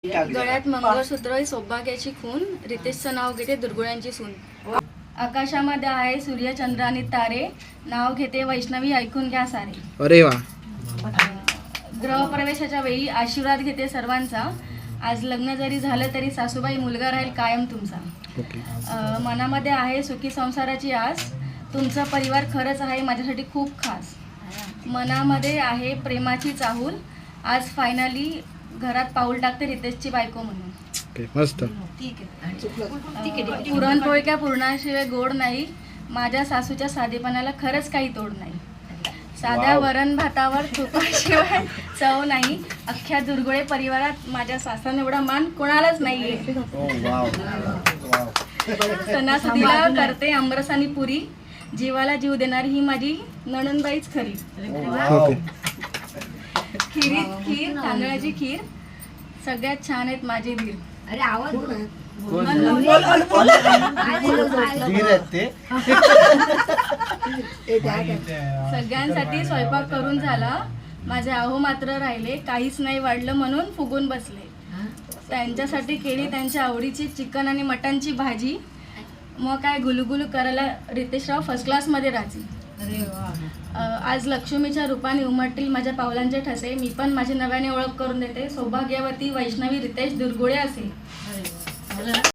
गळ्यात मंगळसूत्र, सौभाग्याची खून, रितेशचं नाव घेते दुर्गुळ्यांची सून. आकाशामध्ये आहे सूर्य चंद्र आणि तारे, नाव घेते वैष्णवी, ऐकून घ्या सारे. अरे वा. गृहप्रवेशाच्या वेळी आशीर्वाद घेते सर्वांचा, आज लग्न जरी झालं तरी सासूबाई मुलगा राहील कायम तुमचा. मनामध्ये आहे सुखी संसाराची आस, तुमचा परिवार खरंच आहे माझ्यासाठी खूप खास. मनामध्ये आहे प्रेमाची चाहूल, आज फायनली घरात पाऊल टाकते रितेशची बायको म्हणून. मस्त. पुरणपोळी काय पुरणाशिवाय गोड नाही, माझ्या सासूच्या साधेपणाला खरंच काही तोड नाही. साध्या वरण भातावर तुपाशिवाय चव नाही, अख्ख्या दुर्गुळे परिवारात माझ्या सासाने एवढा मान कोणालाच नाहीये. सणासुदीला करते आमरस आणि पुरी, जीवाला जीव देणारी ही माझी नणंदबाईच खरी. खीर तांदळाची खीर, सगळ्यात छान आहेत माझे धीर. अरे आवाज सगळ्यांसाठी स्वयंपाक करून झाला, माझे आहो मात्र राहिले, काहीच नाही वाढलं म्हणून फुगून बसले. त्यांच्यासाठी केली त्यांच्या आवडीची चिकन आणि मटणची भाजी, मग काय गुलुगुलू करायला रितेशराव फर्स्ट क्लासमध्ये राजी. आज लक्ष्मीच्या रूपाने उमटतील माझ्या पावलांचे ठसे, मी पण माझी नव्याने ओळख करून देते, सौभाग्यवती वैष्णवी रितेश दुर्गुळे असे.